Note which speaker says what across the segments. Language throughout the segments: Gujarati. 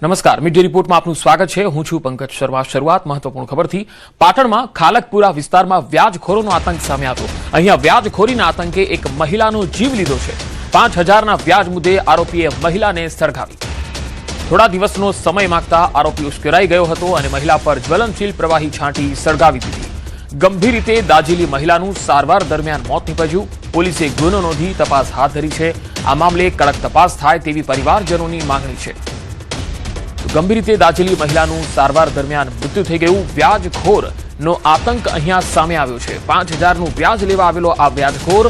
Speaker 1: નમસ્કાર, મીડિયા રિપોર્ટમાં આપનું સ્વાગત છે। હું છું પંકજ શર્મા। શરૂઆત મહત્વપૂર્ણ ખબરથી। પાટણમાં ખાલકપુરા વિસ્તારમાં વ્યાજખોરોનો આતંક સામે આવ્યો। અહીંયા વ્યાજખોરીના આતંકે એક મહિલાનો જીવ લીધો છે। 5000ના વ્યાજ મુદ્દે આરોપીએ મહિલાને સળગાવી। થોડા દિવસનો સમય માંગતા આરોપી ઉશ્કેરાઈ ગયો હતો અને મહિલા પર જ્વલનશીલ પ્રવાહી છાંટી સળગાવી દીધી। ગંભીર રીતે દાઝેલી મહિલાનું સારવાર દરમિયાન મોત નીપજ્યું। પોલીસે ગુનો નોંધી તપાસ હાથ ધરી છે। આ મામલે કડક તપાસ થાય તેવી પરિવારજનોની માંગણી છે। ગંભીર રીતે દાઝેલી મહિલાનું સારવાર દરમિયાન મૃત્યુ થઈ ગયું। વ્યાજખોરનો આતંક અહીંયા સામે આવ્યો છે। 5000નું વ્યાજ લેવા આવેલો આ વ્યાજખોર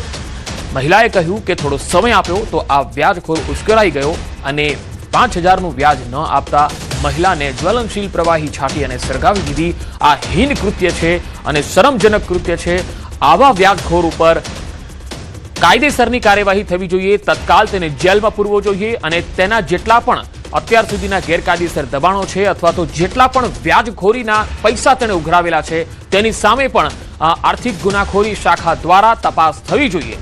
Speaker 1: મહિલાએ કહ્યું કે થોડો સમય આપ્યો તો આ વ્યાજખોર ઉશ્કેરાઈ ગયો અને 5000નું વ્યાજ ન આપતા મહિલાને જ્વલનશીલ પ્રવાહી છાંટી અને સળગાવી દીધી। આ હીન કૃત્ય છે અને શરમજનક કૃત્ય છે। આવા વ્યાજખોર ઉપર કાયદેસરની કાર્યવાહી થવી જોઈએ। તત્કાલ તેને જેલમાં પૂરવો જોઈએ અને તેના જેટલા પણ અત્યાર સુધીના ગેરકાયદેસર દબાણો છે અથવા તો જેટલા પણ વ્યાજખોરીના પૈસા તેણે ઉઘરાવેલા છે તેની સામે પણ આર્થિક ગુનાખોરી શાખા દ્વારા તપાસ થવી જોઈએ।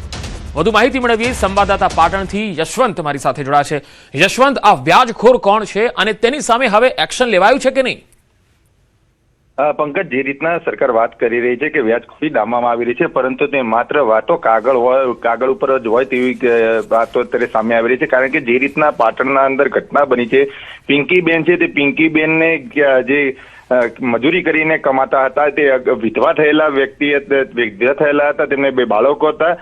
Speaker 1: વધુ માહિતી મેળવીએ સંવાદદાતા પાટણથી યશવંત મારી સાથે જોડાશે। યશવંત, આ વ્યાજખોર કોણ છે અને તેની સામે હવે એક્શન લેવાયું છે કે નહીં?
Speaker 2: પંકજ, જે રીતના સરકાર વાત કરી રહી છે કે વ્યાજખોરી ડામવામાં આવી રહી છે, પરંતુ તે માત્ર વાતો કાગળ ઉપર જ હોય તેવી વાતો અત્યારે સામે આવી રહી છે। કારણ કે જે રીતના પાટણના અંદર ઘટના બની છે, પિંકીબેન છે તે પિંકીબેનને જે મજૂરી કરીને કમાતા હતા, તે વિધવા થયેલા વિધવા થયેલા હતા, તેમને 2 બાળકો હતા,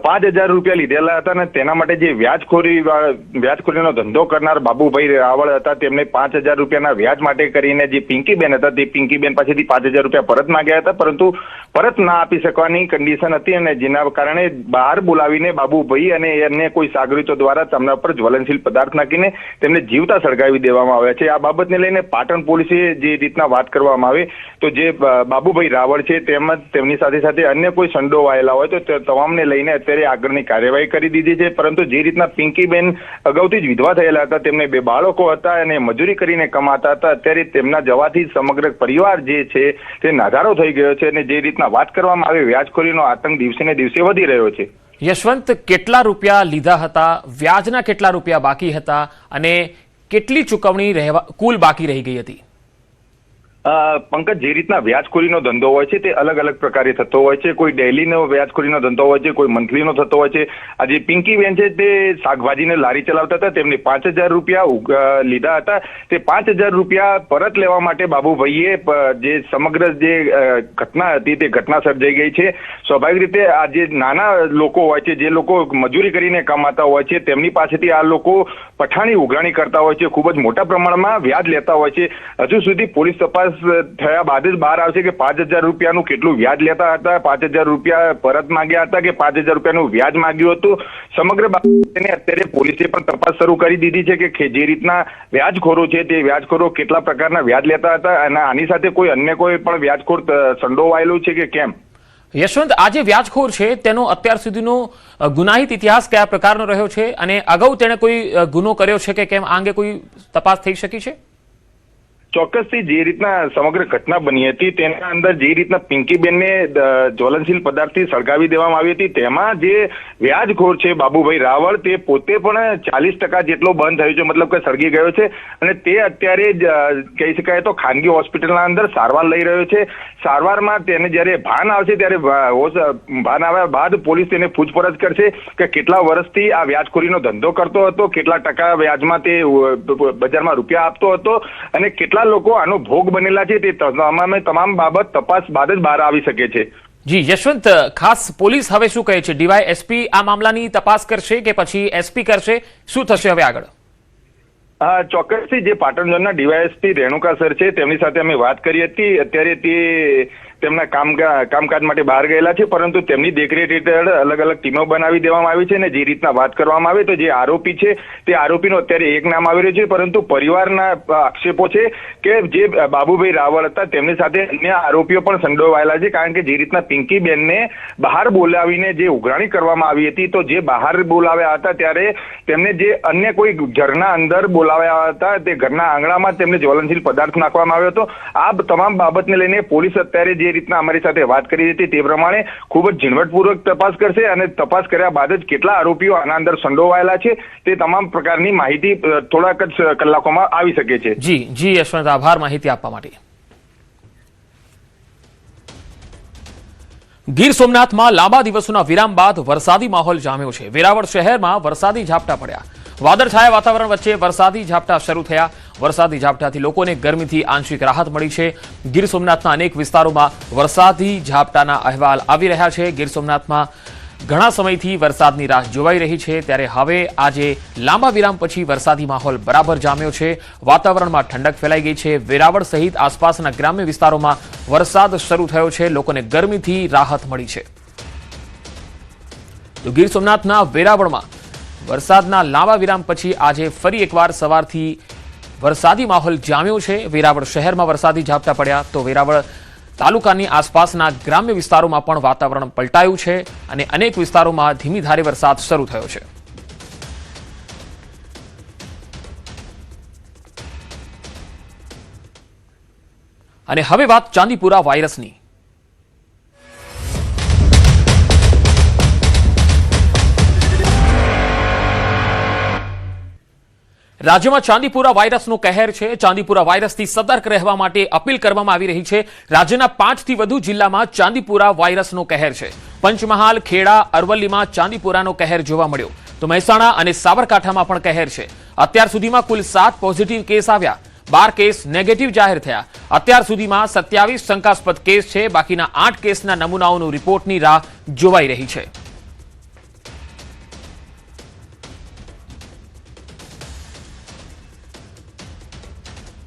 Speaker 2: 5000 રૂપિયા લીધેલા હતા અને તેના માટે જે વ્યાજખોરીનો ધંધો કરનાર બાબુભાઈ રાવળ હતા, તેમને 5000 રૂપિયાના વ્યાજ માટે કરીને જે પિંકીબેન હતા તે પિંકીબેન પાસેથી 5000 રૂપિયા પરત માંગ્યા હતા, પરંતુ પરત ના આપી શકવાની કન્ડિશન હતી અને જેના કારણે બહાર બોલાવીને બાબુભાઈ અને અન્ય કોઈ સાગરીતો દ્વારા તેમના પર જ્વલનશીલ પદાર્થ નાખીને તેમને જીવતા સળગાવી દેવામાં આવ્યા છે। આ બાબતને લઈને પાટણ પોલીસે જે રીતના વાત કરવામાં આવે તો જે બાબુભાઈ રાવળ છે તેમજ તેમની સાથે સાથે અન્ય કોઈ સંડોવાયેલા હોય તો તમામને લઈને અત્યારે આગળની કાર્યવાહી કરી દીધી છે। પરંતુ જે રીતના પિંકીબેન અગાઉથી જ વિધવા થયેલા હતા, તેમને 2 બાળકો હતા અને મજૂરી કરીને કમાતા હતા, અત્યારે તેમના જવાથી સમગ્ર પરિવાર જે છે તે નાધારો થઈ ગયો છે અને જે રીતના વાત કરવામાં આવે વ્યાજખોરીનો આતંક દિવસે ને દિવસે વધી રહ્યો છે।
Speaker 1: યશવંત, કેટલા રૂપિયા લીધા હતા, વ્યાજના કેટલા રૂપિયા બાકી હતા અને કેટલી ચૂકવણી કુલ બાકી રહી ગઈ હતી?
Speaker 2: પંકજ, જે રીતના વ્યાજખોરીનો ધંધો હોય છે તે અલગ અલગ પ્રકારે થતો હોય છે। કોઈ ડેઈલીનો વ્યાજખોરીનો ધંધો હોય છે, કોઈ મંથલીનો થતો હોય છે। આ જે પિંકીબેન છે તે શાકભાજીને લારી ચલાવતા હતા, તેમને 5000 રૂપિયા લીધા હતા। તે 5000 રૂપિયા પરત લેવા માટે બાબુભાઈએ જે સમગ્ર જે ઘટના હતી તે ઘટના સર્જાઈ ગઈ છે। સ્વાભાવિક રીતે આ જે નાના લોકો હોય છે, જે લોકો મજૂરી કરીને કમાતા હોય છે, તેમની પાસેથી આ લોકો પઠાણી ઉઘરાણી કરતા હોય છે, ખૂબ જ મોટા પ્રમાણમાં વ્યાજ લેતા હોય છે। હજુ સુધી પોલીસ તપાસ થયા બાદ જ બહાર આવશે કે 5000 રૂપિયાનું કેટલું વ્યાજ લેતા હતા, 5000 રૂપિયા પરત માંગ્યા હતા કે 5000 રૂપિયાનું વ્યાજ માંગ્યું હતું। સમગ્ર બાબતે અત્યારે પોલીસે પણ તપાસ શરૂ કરી દીધી છે કે જે રીતના વ્યાજખોરો છે તે વ્યાજખોરો કેટલા પ્રકારના વ્યાજ લેતા હતા અને આની સાથે કોઈ અન્ય કોઈ પણ વ્યાજખોર સંડોવાયેલું છે કે કેમ?
Speaker 1: યશવંત, આ જે વ્યાજખોર છે તેનો અત્યાર સુધીનો ગુનાહિત ઇતિહાસ કયા પ્રકારનો રહ્યો છે અને અગાઉ તેણે કોઈ ગુનો કર્યો છે કે કેમ, આ અંગે કોઈ તપાસ થઈ શકી છે?
Speaker 2: ચોક્કસથી જે રીતના સમગ્ર ઘટના બની હતી તેના અંદર જે રીતના પિંકીબેનને જ્વલનશીલ પદાર્થથી સળગાવી દેવામાં આવી હતી, તેમાં જે વ્યાજખોર છે બાબુભાઈ રાવળ તે પોતે પણ 40% જેટલો બંધ થયો છે, મતલબ કે સળગી ગયો છે અને તે અત્યારે કહી શકાય તો ખાનગી હોસ્પિટલના અંદર સારવાર લઈ રહ્યો છે। સારવારમાં તેને જ્યારે ભાન આવશે ત્યારે ભાન આવ્યા બાદ પોલીસ તેને પૂછપરછ કરશે કે કેટલા વર્ષથી આ વ્યાજખોરીનો ધંધો કરતો હતો, કેટલા ટકા વ્યાજમાં તે બજારમાં રૂપિયા આપતો હતો અને કેટલા લોકો આનો ભોગ બનેલા છે, તે તમામ બાબત તપાસ બાદ જ બહાર આવી શકે છે।
Speaker 1: જી યશવંત, ખાસ પોલીસ હવે શું કહે છે? DYSP આ મામલાની તપાસ કરશે કે પછી SP કરશે? શું થશે હવે આગળ?
Speaker 2: ચોક્કસથી જે પાટણ ઝોનના DYSP રેણુકા સર છે તેમની સાથે અમે વાત કરી હતી। અત્યારે તે તેમના કામકાજ માટે બહાર ગયેલા છે, પરંતુ તેમની દેખરેખ હેઠળ અલગ અલગ ટીમો બનાવી દેવામાં આવી છે અને જે રીતના વાત કરવામાં આવે તો જે આરોપી છે તે આરોપીનો અત્યારે એક નામ આવી રહ્યું છે, પરંતુ પરિવારના આક્ષેપો છે કે જે બાબુભાઈ રાવળ હતા તેમની સાથે અન્ય આરોપીઓ પણ સંડોવાયેલા છે। કારણ કે જે રીતના પિંકીબેનને બહાર બોલાવીને જે ઉઘરાણી કરવામાં આવી હતી, તો જે બહાર બોલાવ્યા હતા ત્યારે તેમને જે અન્ય કોઈ ઘરના અંદર બોલાવ્યા હતા. તે ઘરના આંગણામાં તેમને જ્વલનશીલ પદાર્થ નાખવામાં આવ્યો હતો. આ તમામ બાબતને લઈને પોલીસ અત્યારે જે રીતના અમારી સાથે વાત કરી હતી તે પ્રમાણે ખૂબ જ ઝીણવટપૂર્વક તપાસ કરશે અને તપાસ કર્યા બાદ જ કેટલા આરોપીઓ આના અંદર સંડોવાયેલા છે તે તમામ પ્રકારની માહિતી થોડાક જ કલાકોમાં આવી શકે છે.
Speaker 1: જી યશવંત, આભાર માહિતી આપવા માટે. ગીર સોમનાથમાં લાંબા દિવસોના વિરામ બાદ વરસાદી માહોલ જામ્યો છે. વેરાવળ શહેરમાં વરસાદી ઝાપટા પડ્યા. વાદળછાયા વાતાવરણ વચ્ચે વરસાદી ઝાપટા શરૂ થયા. વરસાદી ઝાપટાથી લોકોને ગરમીથી આંશિક રાહત મળી છે. ગીર સોમનાથના અનેક વિસ્તારોમાં વરસાદી ઝાપટાના અહેવાલ આવી રહ્યા છે. ગીર સોમનાથમાં ઘણા સમયથી વરસાદની રાહ જોવાઈ રહી છે, ત્યારે હવે આજે લાંબા વિરામ પછી વરસાદી માહોલ બરાબર જામ્યો છે. વાતાવરણમાં ઠંડક ફેલાઈ ગઈ છે. વેરાવળ સહિત આસપાસના ગ્રામ્ય વિસ્તારોમાં વરસાદ શરૂ થયો છે. લોકોને ગરમીથી રાહત મળી છે. તો ગીર સોમનાથના વેરાવળમાં વરસાદના લાંબા વિરામ પછી આજે ફરી એકવાર સવારથી વરસાદી માહોલ જામ્યો છે. વેરાવળ શહેરમાં વરસાદી ઝાપટા પડ્યા તો વેરાવળ તાલુકાની આસપાસના ગ્રામ્ય વિસ્તારોમાં પણ વાતાવરણ પલટાયું છે અને અનેક વિસ્તારોમાં ધીમી ધારે વરસાદ શરૂ થયો છે. અને હવે વાત ચાંદીપુરા વાયરસની. રાજ્યમાં ચાંદીપુરા વાયરસનો કહેર છે. ચાંદીપુરા વાયરસથી સતર્ક રહેવા માટે અપીલ કરવામાં આવી રહી છે. રાજ્યના 5 થી વધુ જિલ્લામાં ચાંદીપુરા વાયરસનો કહેર છે. પંચમહાલ, ખેડા, અરવલ્લીમાં ચાંદીપુરાનો કહેર જોવા મળ્યો તો મહેસાણા અને સાબરકાંઠામાં પણ કહેર છે. અત્યાર સુધીમાં કુલ 7 પોઝિટિવ કેસ આવ્યા. 12 કેસ નેગેટિવ જાહેર થયા. અત્યાર સુધીમાં 27 શંકાસ્પદ કેસ છે. બાકીના 8 કેસના નમૂનાઓનું રિપોર્ટની રાહ જોવાઈ રહી છે.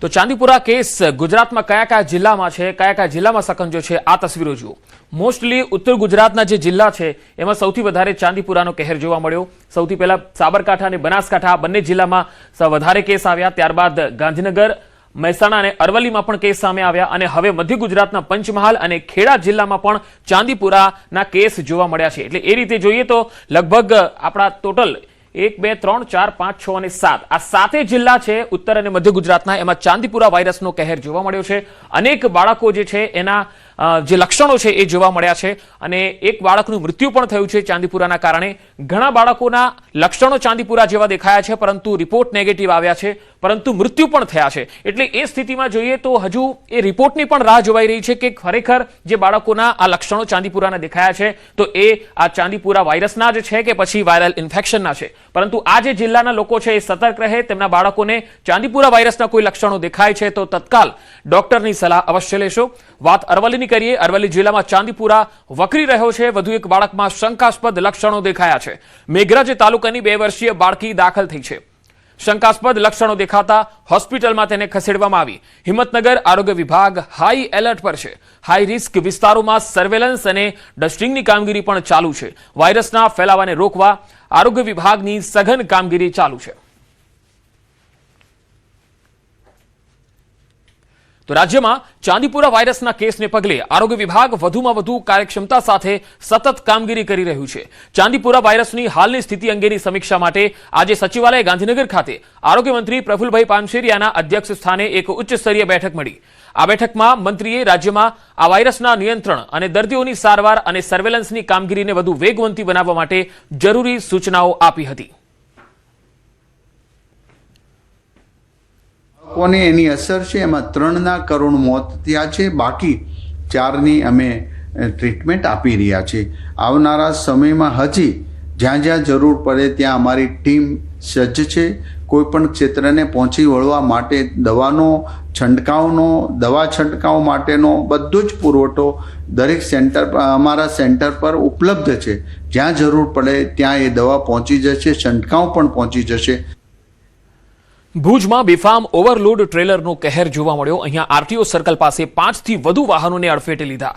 Speaker 1: તો ચાંદીપુરા કેસ ગુજરાતમાં કયા કયા જિલ્લામાં છે, કયા કયા જિલ્લામાં સકંજો છે, આ તસવીરો જુઓ. મોસ્ટલી ઉત્તર ગુજરાતના જે જિલ્લા છે એમાં સૌથી વધારે ચાંદીપુરાનો કહેર જોવા મળ્યો. સૌથી પહેલા સાબરકાંઠા અને બનાસકાંઠા બંને જિલ્લામાં વધારે કેસ આવ્યા. ત્યારબાદ ગાંધીનગર, મહેસાણા અને અરવલ્લીમાં પણ કેસ સામે આવ્યા અને હવે મધ્ય ગુજરાતના પંચમહાલ અને ખેડા જિલ્લામાં પણ ચાંદીપુરાના કેસ જોવા મળ્યા છે. એટલે એ રીતે જોઈએ તો લગભગ આપણા ટોટલ 1, 2, 3, 4, 5, 6 અને 7 આ 7 જિલ્લા છે ઉત્તર અને મધ્ય ગુજરાતના, એમાં ચાંદીપુરા વાયરસનો કહેર જોવા મળ્યો છે. અનેક બાળકો જે છે એના જે લક્ષણો છે એ જોવા મળ્યા છે અને એક બાળકનું મૃત્યુ પણ થયું છે ચાંદીપુરાના કારણે. ઘણા બાળકોના લક્ષણો ચાંદીપુરા જેવા દેખાયા છે પરંતુ રિપોર્ટ નેગેટિવ આવ્યા છે, પરંતુ મૃત્યુ પણ થયા છે. એટલે એ સ્થિતિમાં જોઈએ તો હજુ એ રિપોર્ટની પણ રાહ જોવાઈ રહી છે કે ખરેખર જે બાળકોના આ લક્ષણો ચાંદીપુરાના દેખાયા છે તો એ આ ચાંદીપુરા વાયરસના જ છે કે પછી વાયરલ ઇન્ફેક્શનના છે. પરંતુ આ જે જિલ્લાના લોકો છે એ સતર્ક રહે. તેમના બાળકોને ચાંદીપુરા વાયરસના કોઈ લક્ષણો દેખાય છે તો તત્કાલ ડોક્ટરની સલાહ અવશ્ય લેશો. વાત અરવલ્લીની કરીએ. અરવલ્લી જિલ્લામાં ચાંદીપુરા વકરી રહ્યો છે. વધુ એક બાળકમાં શંકાસ્પદ લક્ષણો દેખાયા છે. મેઘરજ તાલુકાની 2 વર્ષીય બાળકી દાખલ થઈ છે. શંકાસ્પદ લક્ષણો દેખાતા હોસ્પિટલમાં તેને ખસેડવામાં આવી. હિંમતનગર આરોગ્ય વિભાગ હાઈ એલર્ટ પર છે. હાઈ રિસ્ક વિસ્તારોમાં સર્વેલન્સ અને ડસ્ટિંગની કામગીરી પણ ચાલુ છે. વાયરસના ફેલાવાને રોકવા આરોગ્ય વિભાગની સઘન કામગીરી ચાલુ છે. તો રાજ્યમાં ચાંદીપુરા વાયરસના કેસને પગલે આરોગ્ય વિભાગ વધુમાં વધુ કાર્યક્ષમતા સાથે સતત કામગીરી કરી રહ્યું છે. ચાંદીપુરા વાયરસની હાલની સ્થિતિ અંગેની સમીક્ષા માટે આજે સચિવાલય ગાંધીનગર ખાતે આરોગ્ય મંત્રી પ્રફુલભાઈ પાનસેરિયાના અધ્યક્ષ સ્થાને એક ઉચ્ચ સ્તરીય બેઠક મળી. આ બેઠકમાં મંત્રીએ રાજ્યમાં આ વાયરસના નિયંત્રણ અને દર્દીઓની સારવાર અને સર્વેલન્સની કામગીરીને વધુ વેગવંતી બનાવવા માટે જરૂરી સૂચનાઓ આપી હતી.
Speaker 3: કોને એની અસર છે એમાં 3ના કરુણ મોત થયા છે. બાકી 4ની અમે ટ્રીટમેન્ટ આપી રહ્યા છીએ. આવનારા સમયમાં હજી જ્યાં જ્યાં જરૂર પડે ત્યાં અમારી ટીમ સજ્જ છે. કોઈપણ ક્ષેત્રને પહોંચી વળવા માટે દવાનો છંટકાવનો, દવા છંટકાવ માટેનો બધો જ પુરવઠો દરેક સેન્ટર અમારા સેન્ટર પર ઉપલબ્ધ છે. જ્યાં જરૂર પડે ત્યાં એ દવા પહોંચી જશે, છંટકાવ પણ પહોંચી જશે.
Speaker 1: ભુજમાં બેફામ ઓવરલોડ ટ્રેલરનો કહેર જોવા મળ્યો. અહીંયા આરટીઓ સર્કલ પાસે 5 થી વધુ વાહનોને અડફેટે લીધા.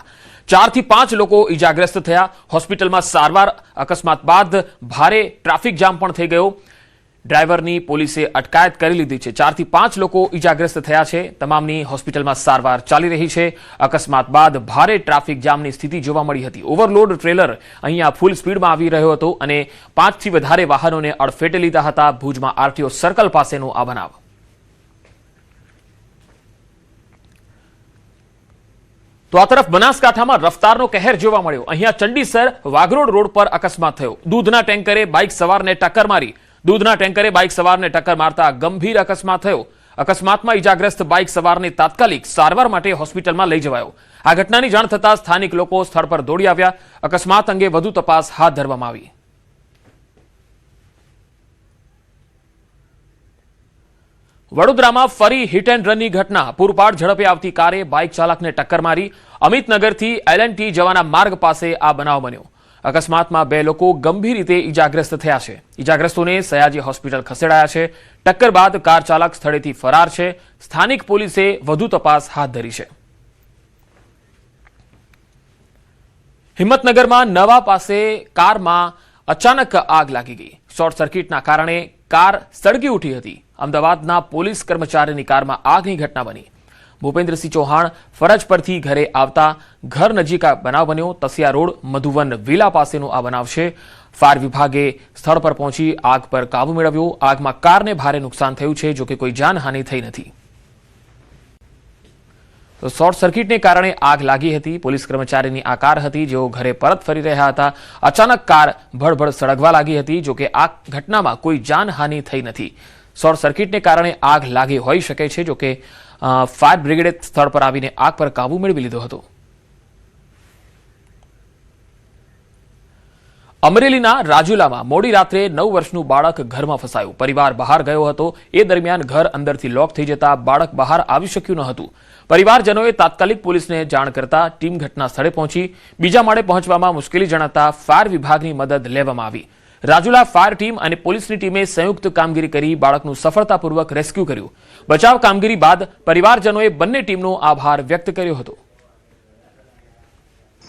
Speaker 1: 4 થી 5 લોકો ઈજાગ્રસ્ત થયા. હોસ્પિટલમાં સારવાર. અકસ્માત બાદ ભારે ટ્રાફિક જામ પણ થઈ ગયો. ડ્રાઈવરની પોલીસે અટકાયત કરી લીધી છે. 4 થી 5 લોકો ઈજાગ્રસ્ત થયા છે. તમામની હોસ્પિટલમાં સારવાર ચાલી રહી છે. અકસ્માત બાદ ભારે ટ્રાફિક જામની સ્થિતિ જોવા મળી હતી. ઓવરલોડ ટ્રેલર અહીંયા ફૂલ સ્પીડમાં આવી રહ્યો હતો અને 5 થી વધારે વાહનોને અડફેટે લીધા હતા. ભુજમાં આરટીઓ સર્કલ પાસેનો આ બનાવ. તો આ તરફ બનાસકાંઠામાં રફતારનો કહેર જોવા મળ્યો. અહીંયા ચંડીસર વાઘરોડ રોડ પર અકસ્માત થયો. દૂધના ટેન્કરે બાઇક સવારને ટક્કર મારી. દૂધના ટેન્કરે બાઇક સવારને ટક્કર મારતા ગંભીર અકસ્માત થયો. અકસ્માતમાં ઇજાગ્રસ્ત બાઇક સવારને તાત્કાલિક સારવાર માટે હોસ્પિટલમાં લઈ જવાયો. આ ઘટનાની જાણ થતાં સ્થાનિક લોકો સ્થળ પર દોડી આવ્યા. અકસ્માત અંગે વધુ તપાસ હાથ ધરવામાં આવી. વડોદરામાં ફરી હિટ એન્ડ રનની ઘટના. પૂરપાટ ઝડપે આવતી કારે બાઇક ચાલકને ટક્કર મારી. અમિતનગરથી L&T જવાના માર્ગ પાસે આ બનાવ બન્યો. અકસ્માતમાં 2 લોકો ગંભીર રીતે ઇજાગ્રસ્ત થયા છે. ઇજાગ્રસ્તોને સયાજી હોસ્પિટલ ખસેડાયા છે. ટક્કર બાદ કાર ચાલક સ્થળેથી ફરાર છે. સ્થાનિક પોલીસે વધુ તપાસ હાથ ધરી છે. હિંમતનગરમાં નવા પાસે કારમાં અચાનક આગ લાગી ગઈ. શોર્ટ સર્કિટના કારણે કાર સળગી ઉઠી હતી. અમદાવાદના પોલીસ કર્મચારીની કારમાં આગની ઘટના બની. ભૂપેન્દ્રસિંહ ચૌહાણ ફરજ પરથી ઘરે આવતા ઘર નજીક આ બનાવ બન્યો. તસિયા રોડ મધુવન વિલા પાસેનો આ બનાવ છે. ફાયર વિભાગે સ્થળ પર પહોંચી આગ પર કાબુ મેળવ્યો. આગમાં કારને ભારે નુકસાન થયું છે, જોકે કોઈ જાનહાનિ થઈ નથી. તો શોર્ટ સર્કિટને કારણે આગ લાગી હતી. પોલીસ કર્મચારીની આ કાર હતી, જેઓ ઘરે પરત ફરી રહ્યા હતા. અચાનક કાર ભડભડ સળગવા લાગી હતી, જોકે આ ઘટનામાં કોઈ જાનહાનિ થઈ નથી. શોર્ટ સર્કિટને કારણે આગ લાગી હોઈ શકે છે, જોકે ફાયર બ્રિગેડે સ્થળ પર આવીને આગ પર કાબુ મેળવી લીધો હતો. અમરેલીના રાજુલામાં મોડી રાત્રે 9 વર્ષનું બાળક ઘરમાં ફસાયું. પરિવાર બહાર ગયો હતો. એ દરમિયાન ઘર અંદરથી લોક થઈ જતા બાળક બહાર આવી શક્યું ન હતું. પરિવારજનોએ તાત્કાલિક પોલીસને જાણ કરતા ટીમ ઘટના સ્થળે પહોંચી. બીજા માળે પહોંચવામાં મુશ્કેલી જણાતા ફાયર વિભાગની મદદ લેવામાં આવી. રાજુલા ફાયર ટીમ અને પોલીસની ટીમે સંયુક્ત કામગીરી કરી બાળકનું સફળતાપૂર્વક રેસ્ક્યુ કર્યું. બચાવ કામગીરી બાદ પરિવારજનોએ બંને ટીમનો આભાર વ્યક્ત કર્યો હતો.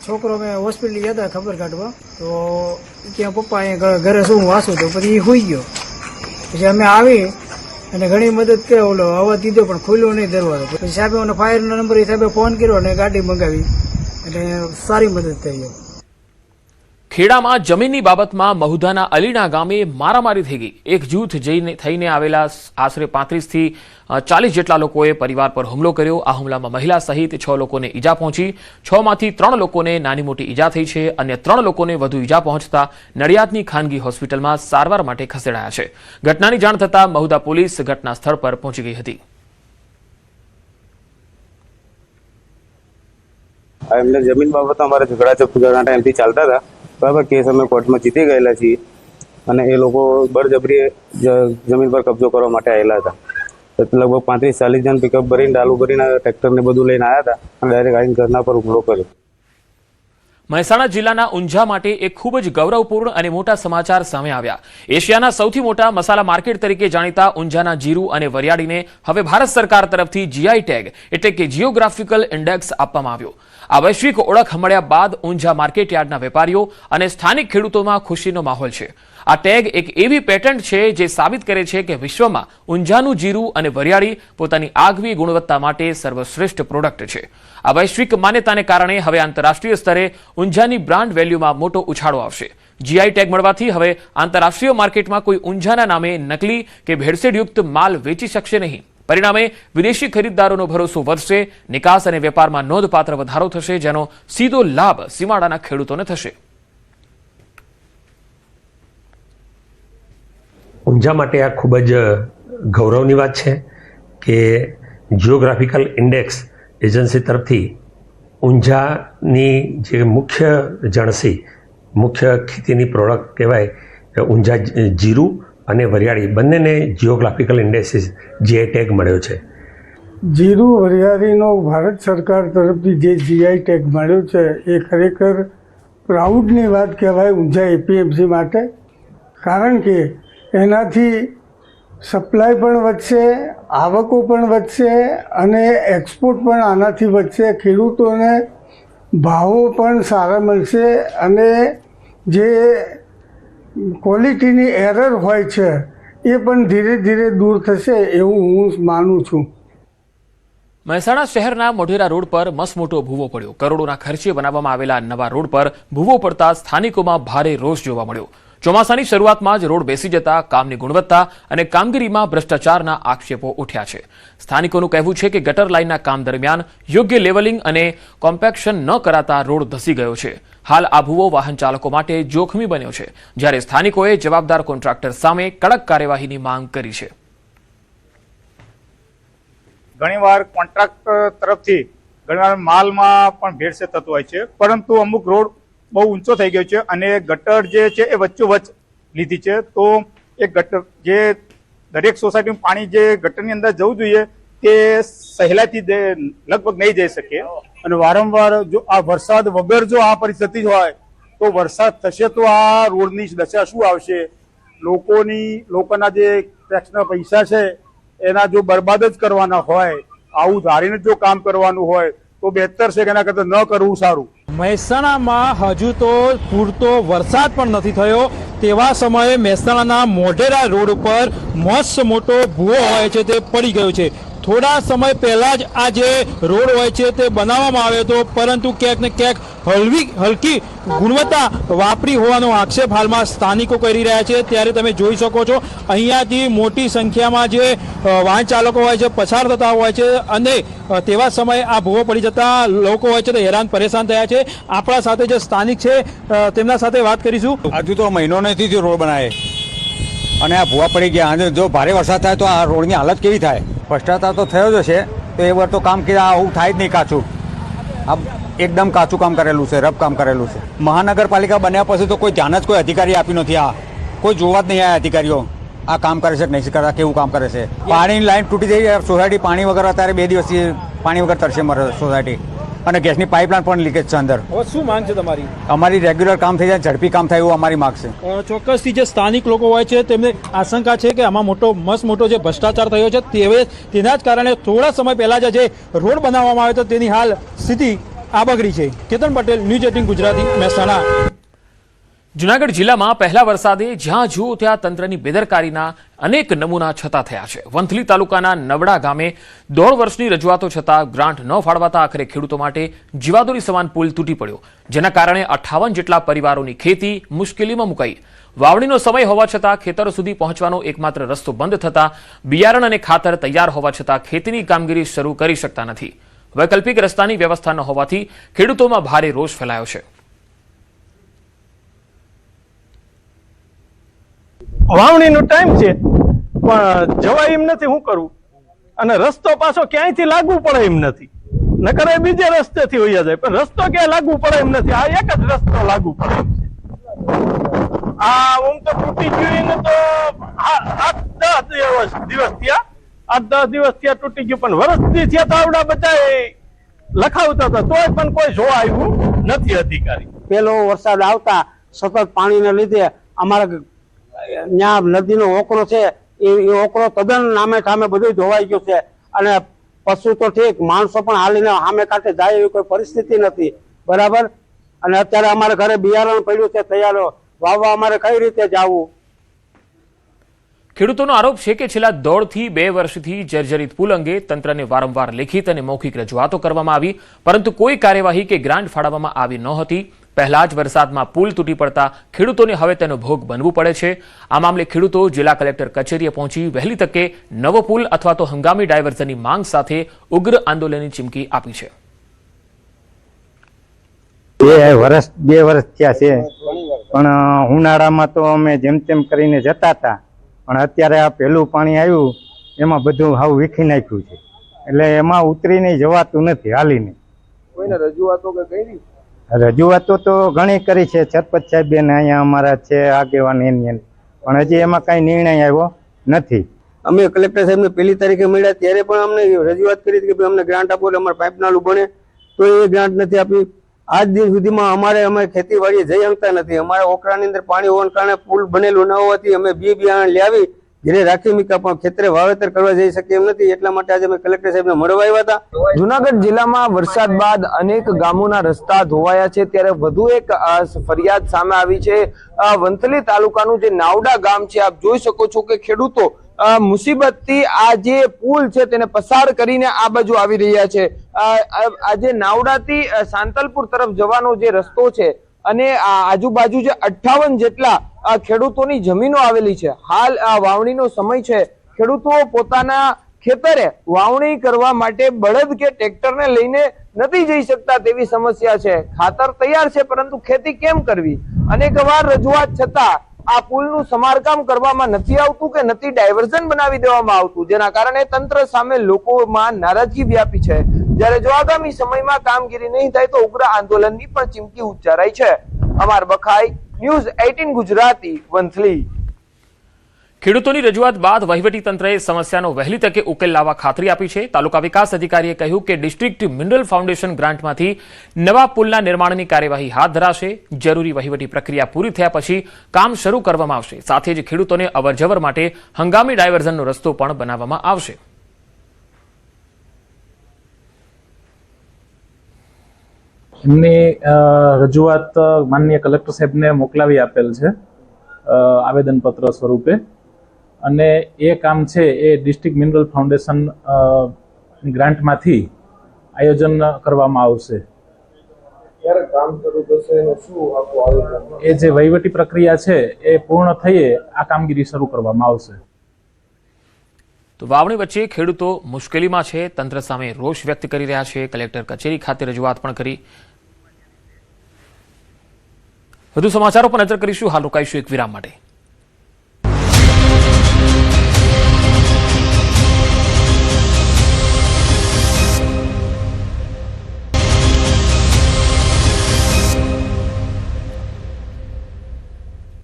Speaker 4: છોકરો મેં હોસ્પિટલ ગયા હતા ખબર કાઢવા, તો ત્યાં પપ્પા અહીંયા ઘરે શું વાંચું તો પછી એ સુઈ ગયો. પછી અમે આવી અને ઘણી મદદ કરી. ઓલો અવાજ દીધો પણ ખુલ્યો નહીં દરવાજો. પછી સાહેબે મને ફાયરનો નંબર એ સાહેબે ફોન કર્યો અને ગાડી મંગાવી એટલે સારી મદદ થઈ.
Speaker 1: ખેડામાં જમીનની બાબતમાં મહુધાના અલીના ગામે મારામારી થઈ ગઈ. એક જૂથ થઈને આવેલા આશરે 35 થી 40 જેટલા લોકોએ પરિવાર પર હુમલો કર્યો. આ હુમલામાં મહિલા સહિત 6 લોકોને ઈજા પહોંચી. 6 માંથી 3 લોકોને નાની મોટી ઈજા થઈ છે. અન્ય 3 લોકોને વધુ ઈજા પહોંચતા નડિયાદની ખાનગી હોસ્પિટલમાં સારવાર માટે ખસેડાયા છે. ઘટનાની જાણ થતાં મહુધા પોલીસ ઘટના સ્થળ પર પહોંચી ગઈ હતી.
Speaker 5: એમને જમીન બાબતમાં અમારે ઝઘડા ઘણા ટાઈમથી ચાલતા હતા. બરાબર, કેસ અમે કોર્ટમાં જીતી ગયેલા છીએ અને એ લોકો બળજબરી જમીન પર કબજો કરવા માટે આવેલા હતા. લગભગ 35-40 જણ પિકઅપ ભરીને ડાલુ ભરીને ટ્રેક્ટરને બધું લઈને આવ્યા હતા અને ડાયરેક્ટ આવીને ઘરના પર હુમલો કર્યો.
Speaker 1: મહેસાણા જિલ્લાના ઊંઝા માટે એક ખૂબ જ ગૌરવપૂર્ણ અને મોટા સમાચાર સામે આવ્યા. એશિયાના સૌથી મોટા મસાલા માર્કેટ તરીકે જાણીતા ઊંઝાના જીરું અને વરિયાળીને હવે ભારત સરકાર તરફથી GI ટેગ એટલે કે જીઓગ્રાફિકલ ઇન્ડેક્સ આપવામાં આવ્યો. આ વૈશ્વિક ઓળખ મળ્યા બાદ ઊંઝા માર્કેટ યાર્ડના વેપારીઓ અને સ્થાનિક ખેડૂતોમાં ખુશીનો માહોલ છે. આ ટેગ એક એવી પેટન્ટ છે જે સાબિત કરે છે કે વિશ્વમાં ઊંઝાનું જીરું અને વરિયાળી પોતાની આગવી ગુણવત્તા માટે સર્વશ્રેષ્ઠ પ્રોડક્ટ છે. આ વૈશ્વિક માન્યતાને કારણે હવે આંતરરાષ્ટ્રીય સ્તરે ઊંઝાની બ્રાન્ડ વેલ્યુમાં મોટો ઉછાળો આવશે. GI ટેગ મળવાથી હવે આંતરરાષ્ટ્રીય માર્કેટમાં કોઈ ઊંઝાના નામે નકલી કે ભેળસેળયુક્ત માલ વેચી શકશે નહીં. પરિણામે વિદેશી ખરીદદારોનો ભરોસો વધશે. નિકાસ અને વેપારમાં નોંધપાત્ર વધારો થશે, જેનો સીધો લાભ સીમાડાના ખેડૂતોને થશે.
Speaker 6: ઊંઝા માટે આ ખૂબ જ ગૌરવની વાત છે કે જીઓગ્રાફિકલ ઇન્ડેક્સ એજન્સી તરફથી ઊંઝાની જે મુખ્ય જણસી મુખ્ય ખેતીની પ્રોડક્ટ કહેવાય ઊંઝા જીરું અને વરિયાળી બંનેને જીઓગ્રાફિકલ ઇન્ડેક્સિસ GI ટેગ મળ્યો છે.
Speaker 7: જીરું વરિયાળીનો ભારત સરકાર તરફથી જે GI ટેગ મળ્યો છે એ ખરેખર પ્રાઉડની વાત કહેવાય ઊંઝા APMC માટે. કારણ કે એનાથી સપ્લાય પણ વધશે, આવકો પણ વધશે અને એક્સપોર્ટ પણ આનાથી વધશે. ખેડૂતોને ભાવો પણ સારા મળશે અને જે ક્વોલિટીની એરર હોય છે એ પણ ધીરે ધીરે દૂર થશે એવું હું માનું છું.
Speaker 1: મહેસાણા શહેરના મોઢેરા રોડ પર મસમોટો ભૂવો પડ્યો. કરોડોના ખર્ચે બનાવવામાં આવેલા નવા રોડ પર ભૂવો પડતા સ્થાનિકોમાં ભારે રોષ જોવા મળ્યો. ચોમાસાની શરૂઆતમાં જ રોડ બેસી જતા કામની ગુણવત્તા અને કામગીરીમાં ભ્રષ્ટાચારના આક્ષેપો ઉઠ્યા છે. સ્થાનિકોનું કહેવું છે કે ગટર લાઇનના કામ દરમિયાન યોગ્ય લેવલિંગ અને કોમ્પેક્શન ન કરાતા રોડ ધસી ગયો છે. હાલ આ ભૂવો વાહન ચાલકો માટે જોખમી બન્યો છે, જ્યારે સ્થાનિકોએ જવાબદાર કોન્ટ્રાક્ટર સામે કડક કાર્યવાહીની માંગ કરી છે.
Speaker 8: ઘણીવાર કોન્ટ્રાક્ટર તરફથી ઘણીવાર માલમાં પણ ભેળસેળ થતું હોય છે, પરંતુ અમુક રોડ બહુ ઊંચો થઈ ગયો છે અને ગટર જે છે એ વચ્ચોવચ્ચ લીધી છે. તો એ ગટર જે દરેક સોસાયટીનું પાણી જે ગટરની અંદર જવું જોઈએ તે સહેલાઈથી લગભગ નહીં જઈ શકે. અને વારંવાર જો આ વરસાદ વગર જો આ પરિસ્થિતિ હોય તો વરસાદ થશે તો આ રોડની દશા શું આવશે? લોકોના જે ટેક્સના પૈસા છે એના જો બરબાદ જ કરવાના હોય, આવું ધારીને જો કામ કરવાનું હોય તો બહેતર છે કે એના કરતાં ન કરવું સારું.
Speaker 9: મહેસાણામાં હજુ તો પૂરતો વરસાદ પણ નથી થયો, તેવા સમયે મહેસાણાના મોઢેરા રોડ ઉપર મસ્ત મોટો ભૂવો હોય છે તે પડી ગયો છે. થોડા સમય પહેલા જ આ જે રોડ હોય છે તે બનાવવામાં આવ્યો હતો, પરંતુ ક્યાંક ને ક્યાંક હલકી ગુણવત્તા વાપરી હોવાનો આક્ષેપ હાલમાં સ્થાનિકો કરી રહ્યા છે. ત્યારે તમે જોઈ શકો છો અહીંયાથી મોટી સંખ્યામાં જે વાહન ચાલકો હોય છે પસાર થતા હોય છે અને તેવા સમયે આ ભૂવો પડી જતા લોકો હોય છે તે હેરાન પરેશાન થયા છે. આપણા સાથે જે સ્થાનિક છે તેમના સાથે વાત કરીશું.
Speaker 10: હજુ તો મહિનો નથી થયો રોડ બનાવે અને આ ભૂવા પડી ગયા, અને જો ભારે વરસાદ થાય તો આ રોડની હાલત કેવી થાય? ભ્રષ્ટાચાર તો થયો જ હશે, તો એ વાર તો કામ કે આવું થાય જ નહીં. કાચું આ એકદમ કાચું કામ કરેલું છે, રફ કામ કરેલું છે. મહાનગરપાલિકા બન્યા પછી તો કોઈ ધ્યાન જ કોઈ અધિકારી આપી નથી. આ કોઈ જોવા જ નહીં આવ્યા અધિકારીઓ આ કામ કરે છે કે નહીં કરતા, કેવું કામ કરે છે. પાણીની લાઈન તૂટી જઈ, સોસાયટી પાણી વગર અત્યારે 2 દિવસથી પાણી વગર તરસે મરે સોસાયટી, અને ગેસની પાઇપલાઇન પણ લીકેજ છે અંદર.
Speaker 9: હવે શું માંગ છે તમારી?
Speaker 10: અમારી રેગ્યુલર કામ થઈ જાય, ઝડપી કામ થાય એવું અમારી માંગ છે.
Speaker 9: ચોક્કસથી જે સ્થાનિક લોકો હોય છે તેમને આશંકા છે કે આમાં મોટો જે ભ્રષ્ટાચાર થયો છે તેના જ કારણે થોડા સમય પહેલા જે રોડ બનાવવામાં આવ્યો હતો તેની હાલ સ્થિતિ આ બગડી છે. કેતન પટેલ, ન્યૂઝ 18 ગુજરાતી, મહેસાણા.
Speaker 1: જૂનાગઢ જિલ્લામાં પહેલા વરસાદે જ્યાં જુઓ ત્યાં તંત્રની બેદરકારીના અનેક નમૂના છતાં થયા છે. વંથલી તાલુકાના નવડા ગામે 1.5 વર્ષની રજૂઆતો છતાં ગ્રાન્ટ ન ફાળવાતા આખરે ખેડૂતો માટે જીવાદોરી સમાન પુલ તૂટી પડ્યો, જેના કારણે 58 જેટલા પરિવારોની ખેતી મુશ્કેલીમાં મુકાઈ. વાવણીનો સમય હોવા છતાં ખેતરો સુધી પહોંચવાનો એકમાત્ર રસ્તો બંધ થતા બિયારણ અને ખાતર તૈયાર હોવા છતાં ખેતીની કામગીરી શરૂ કરી શકતા નથી. વૈકલ્પિક રસ્તાની વ્યવસ્થા ન હોવાથી ખેડૂતોમાં ભારે રોષ ફેલાયો છે.
Speaker 9: વાવણીનો ટાઈમ છે પણ જવાય એમ નથી, શું કરું? અને રસ્તો પાછો ક્યાંયથી લાગુ પડે એમ નથી, નકર એ બીજે રસ્તેથી વયા જાય, પણ રસ્તો ક્યાંય લાગુ પડે એમ નથી. આ એક જ રસ્તો લાગુ પડે એમ છે. આ હું તો તૂટી ગયું ને તો 8-10 દિવસ થયા, 8-10 દિવસ થયા તૂટી ગયું, પણ વર્ષથી થયા તો આવડા બધા લખાવતા હતા તોય પણ કોઈ જોવા આવ્યું નથી અધિકારી.
Speaker 11: પેલો વરસાદ આવતા સતત પાણીને લીધે અમારા ત્યાં નદીનો ઓકરો છે એ ઓકરો તદ્દન નામે ઠામે બધું ધોવાઈ ગયું છે, અને પશુ તો ઠીક, માણસો પણ હાલીને સામે કાંઠે જાય એવી કોઈ પરિસ્થિતિ નથી. બરાબર. અને અત્યારે અમારે ઘરે બિયારણ પડ્યું છે તૈયાર, વાવવા અમારે કઈ રીતે જવું?
Speaker 1: ખેડૂતોનો આરોપ છે કે છેલ્લા 1.5 થી 2 વર્ષથી જર્જરિત પુલ અંગે તંત્રને વારંવાર લેખિત અને મૌખિક રજૂઆતો કરવામાં આવી, પરંતુ કોઈ કાર્યવાહી કે ગ્રાન્ટ ફાળવવામાં આવી નહોતી. પહેલા જ વરસાદમાં પુલ તૂટી પડતા ખેડૂતોને હવે તેનો ભોગ બનવું પડે છે. આ મામલે ખેડૂતો જિલ્લા કલેક્ટર કચેરીએ પહોંચી વહેલી તકે નવો પુલ અથવા તો હંગામી ડાયવર્ઝનની માંગ સાથે ઉગ્ર આંદોલનની ચીમકી આપી છે.
Speaker 10: 2 વર્ષ થયા છે, પણ ઉનાળામાં તો અમે જેમ તેમ કરીને જતા હતા, પણ અત્યારે આ પહેલું પાણી આવ્યું એમાં બધું હાવ વીખી નાખ્યું છે, એટલે એમાં ઉતરીને જવાતું નથી હાલીને.
Speaker 8: કોઈને રજૂઆતો કે કરી?
Speaker 10: રજૂઆતો તો ઘણી કરી છે, સરપંચ સાહેબ અહીંયા અમારા છે આગેવાન એની, પણ હજી એમાં કઈ નિર્ણય આવ્યો નથી.
Speaker 11: અમે કલેક્ટર સાહેબને 1 તારીખે મળ્યા ત્યારે પણ અમને રજૂઆત કરી કે અમને ગ્રાન્ટ આપો એટલે અમારે પાઇપ નાલું બને, તો એ ગ્રાન્ટ નથી આપી. આજ દિન સુધીમાં અમે ખેતીવાડી જઈ શકતા નથી. અમારા ઓકરાની અંદર પાણી હોવાના કારણે પુલ બનેલું ન હોવાથી અમે બિયારણ લાવી ઘરે રાખી મૂક્યા, પણ ખેતરે વાવેતર કરવા જઈ શકીએ એમ નથી. એટલા માટે આજે અમે કલેક્ટર સાહેબને મળવા આવ્યા હતા.
Speaker 12: જૂનાગઢ જિલ્લામાં વરસાદ બાદ અનેક ગામોના રસ્તા ધોવાયા છે, ત્યારે વધુ એક ફરિયાદ સામે આવી છે. વંથલી તાલુકાનું જે નાવડા ગામ છે, આપ જોઈ શકો છો કે ખેડૂતો મુસીબતથી આ જે પુલ છે તેને પસાર કરીને આ બાજુ આવી રહ્યા છે. આજે નાવડાથી સાંતલપુર તરફ જવાનો જે રસ્તો છે અને આજુબાજુ જે 58 જેટલા ખેડૂતોની જમીનો આવેલી છે. હાલ વાવણીનો સમય છે. ખેડૂતો પોતાના ખેતરે વાવણી કરવા માટે બળદ કે ટ્રેક્ટરને લઈને નથી જઈ શકતા તેવી સમસ્યા છે. ખાતર તૈયાર છે પરંતુ ખેતી કેમ કરવી? અનેકવાર રજૂઆત છતાં આ પુલનું સમારકામ કરવામાં નથી આવતું કે નથી ડાયવર્ઝન બનાવી દેવામાં આવતું, જેના કારણે તંત્ર સામે લોકોમાં નારાજગી વ્યાપી છે. જ્યારે જો આગામી સમયમાં કામગીરી નહીં થાય તો ઉગ્ર આંદોલનની પણ ચીમકી ઉચ્ચારાઈ છે. અમાર બખાઈ, ન્યૂઝ 18 ગુજરાતી, વંથલી.
Speaker 1: ખેડૂતોની રજૂઆત બાદ વહીવટીતંત્રએ સમસ્યાનો વહેલી તકે ઉકેલ લાવવા ખાતરી આપી છે. તાલુકા વિકાસ અધિકારીએ કહ્યું કે ડિસ્ટ્રિક્ટ મિનરલ ફાઉન્ડેશન ગ્રાન્ટમાંથી નવા પુલના નિર્માણની કાર્યવાહી હાથ ધરાશે. જરૂરી વહીવટી પ્રક્રિયા પૂરી થયા પછી કામ શરૂ કરવામાં આવશે. સાથે જ ખેડૂતોને અવરજવર માટે હંગામી ડાયવર્ઝનનો રસ્તો પણ બનાવવામાં આવશે.
Speaker 13: એમની રજૂઆત માનનીય કલેક્ટર સાહેબને મોકલાવી આપેલ છે આવેદનપત્ર સ્વરૂપે, અને એ કામ છે એ ડિસ્ટ્રિક્ટ મિનરલ ફાઉન્ડેશન ગ્રાન્ટમાંથી આયોજન કરવામાં આવશે. એ જે વહીવટી પ્રક્રિયા છે એ પૂર્ણ થઈએ આ કામગીરી શરૂ કરવામાં આવશે.
Speaker 1: તો વાવણી વચ્ચે ખેડૂતો મુશ્કેલીમાં છે. તંત્ર સામે રોષ વ્યક્ત કરી રહ્યા છે. કલેક્ટર કચેરી ખાતે રજૂઆત પણ કરી. વધુ સમાચારો પર નજર કરીશું. હાલ રોકાઈશું એક વિરામ માટે.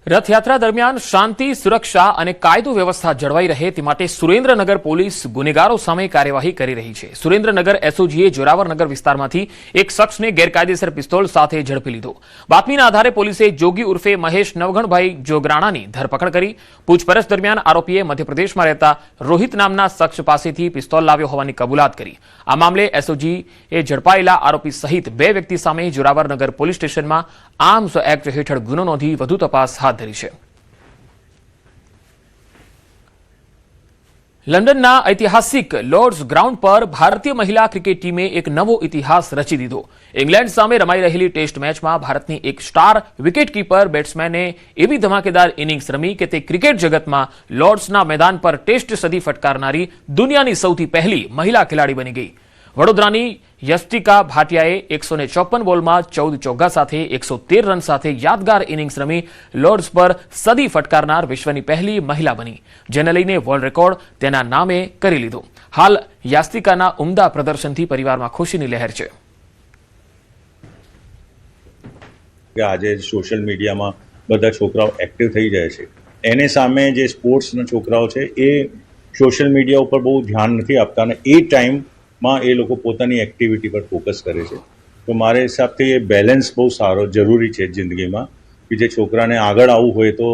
Speaker 1: રથયાત્રા દરમિયાન શાંતિ, સુરક્ષા અને કાયદો વ્યવસ્થા જળવાઈ રહે તે માટે સુરેન્દ્રનગર પોલીસ ગુનેગારો સામે કાર્યવાહી કરી રહી છે. સુરેન્દ્રનગર એસઓજીએ જોરાવરનગર વિસ્તારમાંથી એક શખ્સને ગેરકાયદેસર પિસ્તોલ સાથે ઝડપી લીધો. બાતમીના આધારે પોલીસે જોગી ઉર્ફે મહેશ નવઘણભાઈ જોગરાણાની ધરપકડ કરી. પૂછપરછ દરમિયાન આરોપીએ મધ્યપ્રદેશમાં રહેતા રોહિત નામના શખ્સ પાસેથી પિસ્તોલ લાવ્યો હોવાની કબૂલાત કરી. આ મામલે એસઓજીએ ઝડપાયેલા આરોપી સહિત 2 વ્યક્તિ સામે જોરાવરનગર પોલીસ સ્ટેશનમાં આર્મ્સ એક્ટ હેઠળ ગુનો નોંધી વધુ તપાસ હાથ ધરી છે. લંડનના ઐતિહાસિક લોર્ડ્સ ગ્રાઉન્ડ પર ભારતીય મહિલા ક્રિકેટ ટીમે એક નવો ઇતિહાસ રચી દીધો. ઇંગ્લેન્ડ સામે રમાઈ રહેલી ટેસ્ટ મેચમાં ભારતની એક સ્ટાર વિકેટકીપર બેટ્સમેને એવી ધમાકેદાર ઇનિંગ્સ રમી કે તે ક્રિકેટ જગતમાં લોર્ડ્સના મેદાન પર ટેસ્ટ સદી ફટકારનારી દુનિયાની સૌથી પહેલી મહિલા ખેલાડી બની ગઈ. વડોદરાની યસ્તિકા ભાટિયાએ 154 બોલમાં 14 ચોગ્ગા સાથે 113 રન સાથે યાદગાર ઇનિંગ્સ રમી લોર્ડ્સ પર સદી ફટકારનાર વિશ્વની પહેલી મહિલા બની, જેને લઈને વર્લ્ડ રેકોર્ડ તેના નામે કરી લીધો. હાલ યાસ્તિકાના ઉમદા પ્રદર્શનથી પરિવારમાં ખુશીની લહેર છે.
Speaker 14: આજે સોશિયલ મીડિયામાં બધા છોકરાઓ એક્ટિવ થઈ જાય છે, એને સામે જે સ્પોર્ટ્સના છોકરાઓ છે એ સોશિયલ મીડિયા ઉપર બહુ ધ્યાન નથી આપતા અને એ ટાઈમમાં એ લોકો પોતાની એક્ટિવિટી પર ફોકસ કરે છે. તો મારા હિસાબથી એ બેલેન્સ બહુ સારો જરૂરી છે જિંદગીમાં, કે જે છોકરાને આગળ આવવું હોય તો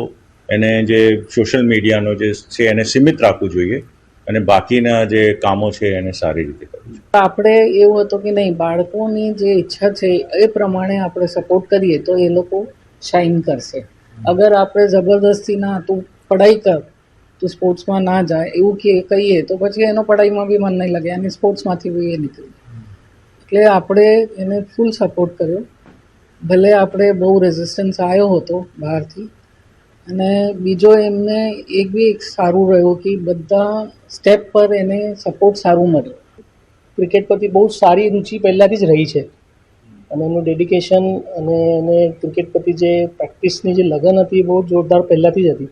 Speaker 14: એને જે સોશિયલ મીડિયાનો જે છે એને સીમિત રાખવું જોઈએ અને બાકીના જે કામો છે એને સારી રીતે કરવું જોઈએ.
Speaker 15: આપણે એવું હતું કે નહીં, બાળકોની જે ઈચ્છા છે એ પ્રમાણે આપણે સપોર્ટ કરીએ તો એ લોકો શાઇન કરશે. અગર આપણે જબરદસ્તી ના તું પઢાઈ કર, તું સ્પોર્ટ્સમાં ના જાય એવું કહીએ તો પછી એનો પઢાઈમાં બી મન નહીં લાગે અને સ્પોર્ટ્સમાંથી બી એ નીકળે. એટલે આપણે એને ફૂલ સપોર્ટ કર્યો. ભલે આપણે બહુ રેઝિસ્ટન્સ આવ્યો હતો બહારથી, અને બીજો એમને એક સારું રહ્યું કે બધા સ્ટેપ પર એને સપોર્ટ સારું મળ્યો.
Speaker 16: ક્રિકેટ પરથી બહુ સારી રુચિ પહેલાંથી જ રહી છે અને એનું ડેડિકેશન અને એને ક્રિકેટ પરથી જે પ્રેક્ટિસની જે લગન હતી એ બહુ જોરદાર પહેલાંથી જ હતી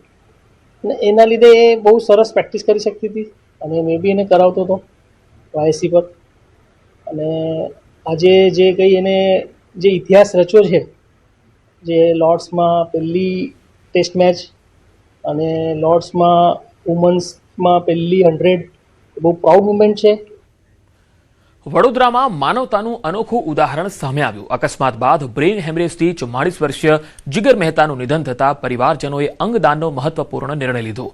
Speaker 16: અને એના લીધે એ બહુ સરસ પ્રેક્ટિસ કરી શકતી હતી અને મેં બી એને કરાવતો હતો વાયસી પર. અને આજે જે કંઈ એને જે ઇતિહાસ રચ્યો છે, જે લોર્ડ્સમાં પહેલી ટેસ્ટ મેચ અને લોર્ડ્સમાં વુમન્સમાં પહેલી 100, બહુ પ્રાઉડ મુમેન્ટ છે.
Speaker 1: વડોદરામાં માનવતાનું અનોખું ઉદાહરણ સામે આવ્યું. અકસ્માત બાદ બ્રેઇન હેમરેજથી 44 વર્ષીય જીગર મહેતાનું નિધન થતાં પરિવારજનોએ અંગદાનનો મહત્વપૂર્ણ નિર્ણય લીધો.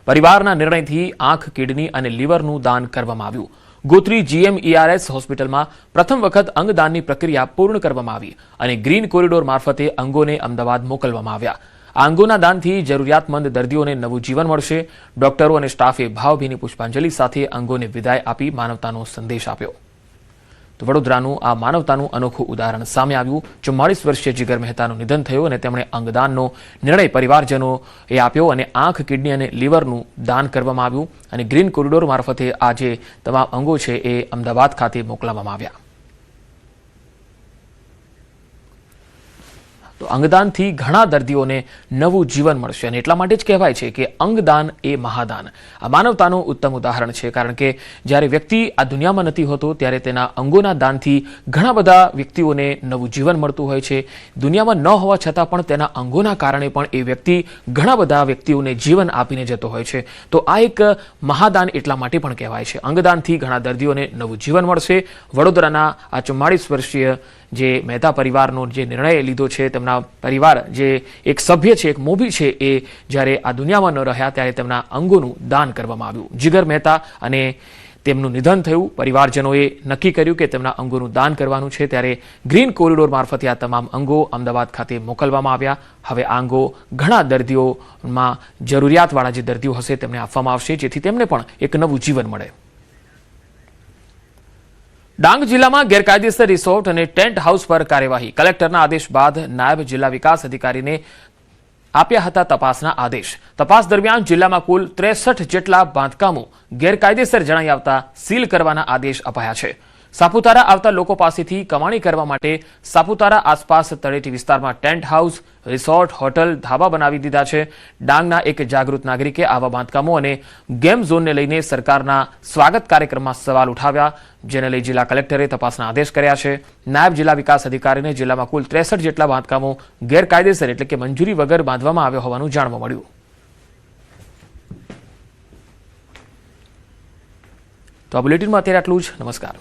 Speaker 1: પરિવારના નિર્ણયથી આંખ, કિડની અને લીવરનું દાન કરવામાં આવ્યું. ગોત્રી GMERS હોસ્પિટલમાં પ્રથમ વખત અંગદાનની પ્રક્રિયા પૂર્ણ કરવામાં આવી અને ગ્રીન કોરિડોર મારફતે અંગોને અમદાવાદ મોકલવામાં આવ્યા. આ અંગોના દાનથી જરૂરિયાતમંદ દર્દીઓને નવું જીવન મળશે. ડોક્ટરો અને સ્ટાફે ભાવભીની પુષ્પાંજલિ સાથે અંગોને વિદાય આપી માનવતાનો સંદેશ આપ્યો. તો વડોદરાનું આ માનવતાનું અનોખું ઉદાહરણ સામે આવ્યું. 44 વર્ષીય જીગર મહેતાનું નિધન થયું અને તેમણે અંગદાનનો નિર્ણય પરિવારજનોએ આપ્યો અને આંખ, કિડની અને લીવરનું દાન કરવામાં આવ્યું અને ગ્રીન કોરિડોર મારફતે આ જે તમામ અંગો છે એ અમદાવાદ ખાતે મોકલવામાં આવ્યા. તો અંગદાનથી ઘણા દર્દીઓને નવું જીવન મળશે અને એટલા માટે જ કહેવાય છે કે અંગદાન એ મહાદાન. આ માનવતાનું ઉત્તમ ઉદાહરણ છે, કારણ કે જ્યારે વ્યક્તિ આ દુનિયામાં નથી હોતો ત્યારે તેના અંગોના દાનથી ઘણા બધા વ્યક્તિઓને નવું જીવન મળતું હોય છે. દુનિયામાં ન હોવા છતાં પણ તેના અંગોના કારણે પણ એ વ્યક્તિ ઘણા બધા વ્યક્તિઓને જીવન આપીને જતો હોય છે. તો આ એક મહાદાન એટલા માટે પણ કહેવાય છે. અંગદાનથી ઘણા દર્દીઓને નવું જીવન મળશે. વડોદરાના આ 44 વર્ષીય જે મહેતા પરિવારનો જે નિર્ણય લીધો છે, તેમના પરિવાર જે એક સભ્ય છે, એક મોભી છે, એ જ્યારે આ દુનિયામાં ન રહ્યા ત્યારે તેમના અંગોનું દાન કરવામાં આવ્યું. જીગર મહેતા અને તેમનું નિધન થયું. પરિવારજનોએ નક્કી કર્યું કે તેમના અંગોનું દાન કરવાનું છે, ત્યારે ગ્રીન કોરિડોર મારફતે આ તમામ અંગો અમદાવાદ ખાતે મોકલવામાં આવ્યા. હવે આ અંગો ઘણા દર્દીઓમાં જરૂરિયાતવાળા જે દર્દીઓ હશે તેમને આપવામાં આવશે, જેથી તેમને પણ એક નવું જીવન મળે. ડાંગ જિલ્લામાં ગેરકાયદેસર રિસોર્ટ અને ટેન્ટ હાઉસ પર કાર્યવાહી. કલેક્ટરના આદેશ બાદ નાયબ જિલ્લા વિકાસ અધિકારીને આપ્યા હતા તપાસના આદેશ. તપાસ દરમિયાન જિલ્લામાં કુલ 63 જેટલા બાંધકામો ગેરકાયદેસર જણાઈ આવતા સીલ કરવાના આદેશ અપાયા છે. સાપુતારા આવતા લોકો પાસેથી કમાણી કરવા માટે સાપુતારા આસપાસ તળેટી વિસ્તારમાં ટેન્ટ હાઉસ, રિસોર્ટ, હોટલ, ધાબા બનાવી દીધા છે. ડાંગના એક જાગૃત નાગરિકે આવા બાંધકામો અને ગેમ ઝોનને લઈને સરકારના સ્વાગત કાર્યક્રમમાં સવાલ ઉઠાવ્યા, જેને લઈ જિલ્લા કલેક્ટરે તપાસના આદેશ કર્યા છે. નાયબ જિલ્લા વિકાસ અધિકારીને જિલ્લામાં કુલ 63 જેટલા બાંધકામો ગેરકાયદેસર એટલે કે મંજૂરી વગર બાંધવામાં આવ્યા હોવાનું જાણવા મળ્યું. તો આ બુલેટિનમાં અત્યારે આટલું જ. નમસ્કાર.